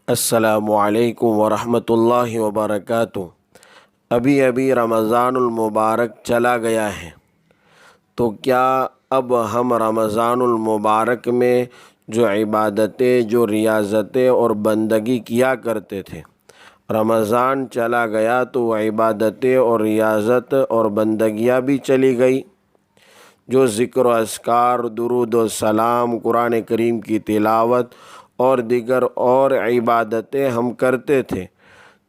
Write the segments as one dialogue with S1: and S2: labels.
S1: السلام علیکم ورحمۃ اللہ وبرکاتہ۔ ابھی رمضان المبارک چلا گیا ہے، تو کیا اب ہم رمضان المبارک میں جو عبادتیں، جو ریاضتیں اور بندگی کیا کرتے تھے، رمضان چلا گیا تو وہ عبادتیں اور ریاضت اور بندگیاں بھی چلی گئی؟ جو ذکر و اذکار، درود و سلام، قرآن کریم کی تلاوت اور دیگر اور عبادتیں ہم کرتے تھے،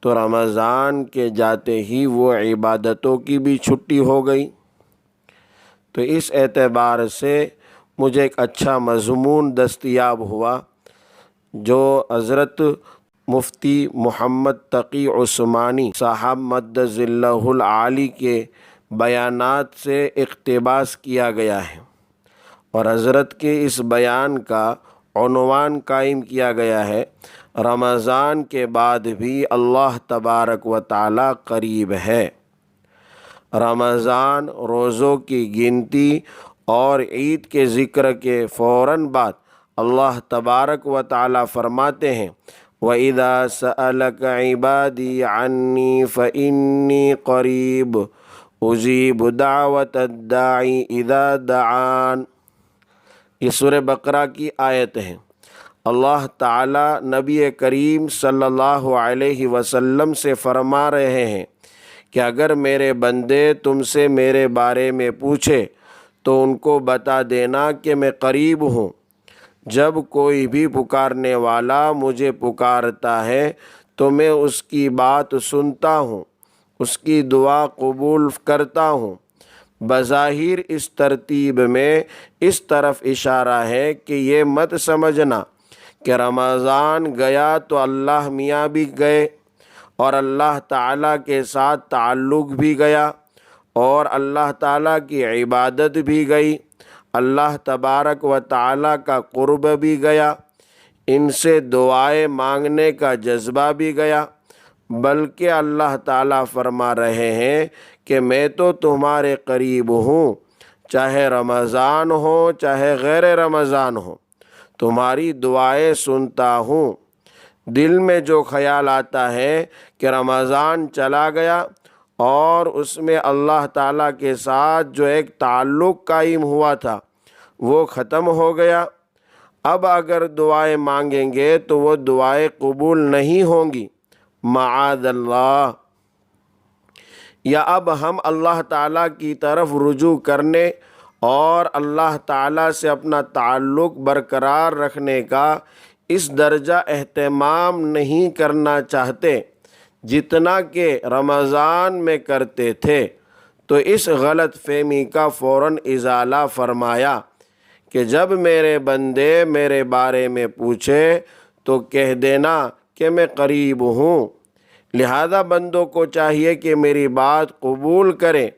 S1: تو رمضان کے جاتے ہی وہ عبادتوں کی بھی چھٹی ہو گئی۔ تو اس اعتبار سے مجھے ایک اچھا مضمون دستیاب ہوا جو حضرت مفتی محمد تقی عثمانی صاحب مدظ اللہ العالی کے بیانات سے اقتباس کیا گیا ہے، اور حضرت کے اس بیان کا عنوان قائم کیا گیا ہے: رمضان کے بعد بھی اللہ تبارک و تعالی قریب ہے۔ رمضان روزوں کی گنتی اور عید کے ذکر کے فوراً بعد اللہ تبارک و تعالی فرماتے ہیں: وَإِذَا سَأَلَكَ عِبَادِي عَنِّي فَإِنِّي قَرِيبٌ أُجِيبُ دَعْوَةَ الدَّاعِ إِذَا دَعَانِ۔ یہ سورہ بقرہ کی آیت ہے۔ اللہ تعالیٰ نبی کریم صلی اللہ علیہ وسلم سے فرما رہے ہیں کہ اگر میرے بندے تم سے میرے بارے میں پوچھے تو ان کو بتا دینا کہ میں قریب ہوں۔ جب کوئی بھی پکارنے والا مجھے پکارتا ہے تو میں اس کی بات سنتا ہوں، اس کی دعا قبول کرتا ہوں۔ بظاہر اس ترتیب میں اس طرف اشارہ ہے کہ یہ مت سمجھنا کہ رمضان گیا تو اللہ میاں بھی گئے اور اللہ تعالیٰ کے ساتھ تعلق بھی گیا اور اللہ تعالیٰ کی عبادت بھی گئی، اللہ تبارک و تعالیٰ کا قرب بھی گیا، ان سے دعائیں مانگنے کا جذبہ بھی گیا، بلکہ اللہ تعالیٰ فرما رہے ہیں کہ میں تو تمہارے قریب ہوں، چاہے رمضان ہو چاہے غیر رمضان ہو، تمہاری دعائیں سنتا ہوں۔ دل میں جو خیال آتا ہے کہ رمضان چلا گیا اور اس میں اللہ تعالیٰ کے ساتھ جو ایک تعلق قائم ہوا تھا وہ ختم ہو گیا، اب اگر دعائیں مانگیں گے تو وہ دعائیں قبول نہیں ہوں گی، معاذ اللہ۔ یا اب ہم اللہ تعالیٰ کی طرف رجوع کرنے اور اللہ تعالیٰ سے اپنا تعلق برقرار رکھنے کا اس درجہ اہتمام نہیں کرنا چاہتے جتنا کہ رمضان میں کرتے تھے، تو اس غلط فہمی کا فوراً ازالہ فرمایا کہ جب میرے بندے میرے بارے میں پوچھے تو کہہ دینا کہ میں قریب ہوں۔ لہذا بندوں کو چاہیے کہ میری بات قبول کریں،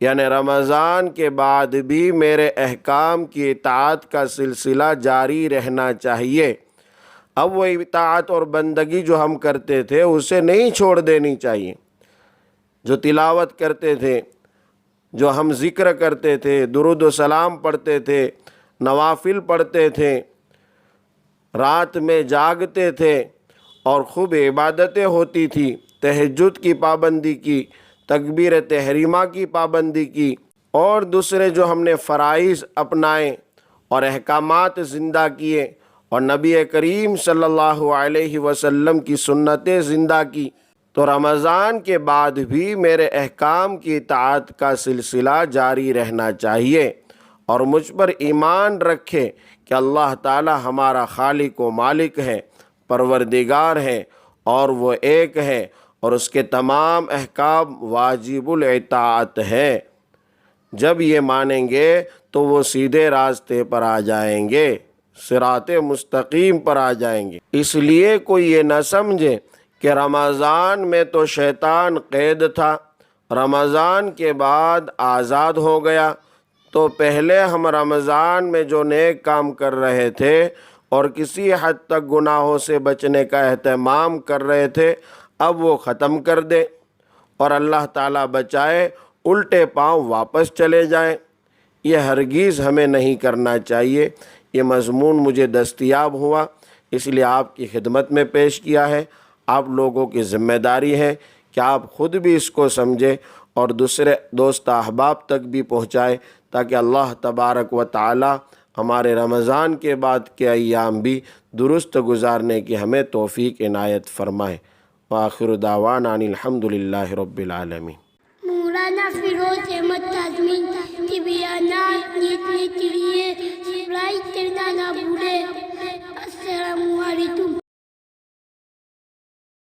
S1: یعنی رمضان کے بعد بھی میرے احکام کی اطاعت کا سلسلہ جاری رہنا چاہیے۔ اب وہ اطاعت اور بندگی جو ہم کرتے تھے اسے نہیں چھوڑ دینی چاہیے۔ جو تلاوت کرتے تھے، جو ہم ذکر کرتے تھے، درود و سلام پڑھتے تھے، نوافل پڑھتے تھے، رات میں جاگتے تھے اور خوب عبادتیں ہوتی تھی، تہجد کی پابندی کی، تکبیر تحریمہ کی پابندی کی، اور دوسرے جو ہم نے فرائض اپنائے اور احکامات زندہ کیے اور نبی کریم صلی اللہ علیہ وسلم کی سنتیں زندہ کی، تو رمضان کے بعد بھی میرے احکام کی اطاعت کا سلسلہ جاری رہنا چاہیے، اور مجھ پر ایمان رکھے کہ اللہ تعالی ہمارا خالق و مالک ہے، پروردگار ہے، اور وہ ایک ہے اور اس کے تمام احکام واجب الاطاعت ہے۔ جب یہ مانیں گے تو وہ سیدھے راستے پر آ جائیں گے، صراط مستقیم پر آ جائیں گے۔ اس لیے کوئی یہ نہ سمجھے کہ رمضان میں تو شیطان قید تھا، رمضان کے بعد آزاد ہو گیا، تو پہلے ہم رمضان میں جو نیک کام کر رہے تھے اور کسی حد تک گناہوں سے بچنے کا اہتمام کر رہے تھے، اب وہ ختم کر دے اور اللہ تعالیٰ بچائے الٹے پاؤں واپس چلے جائیں۔ یہ ہرگز ہمیں نہیں کرنا چاہیے۔ یہ مضمون مجھے دستیاب ہوا اس لیے آپ کی خدمت میں پیش کیا ہے۔ آپ لوگوں کی ذمہ داری ہے کہ آپ خود بھی اس کو سمجھیں اور دوسرے دوست احباب تک بھی پہنچائے، تاکہ اللہ تبارک و تعالی ہمارے رمضان کے بعد کے ایام بھی درست گزارنے کی ہمیں توفیق عنایت فرمائے۔ وآخر دعوانا ان الحمد للہ رب العالمین۔
S2: مولانا فیروز احمد تازمی، طبیانہ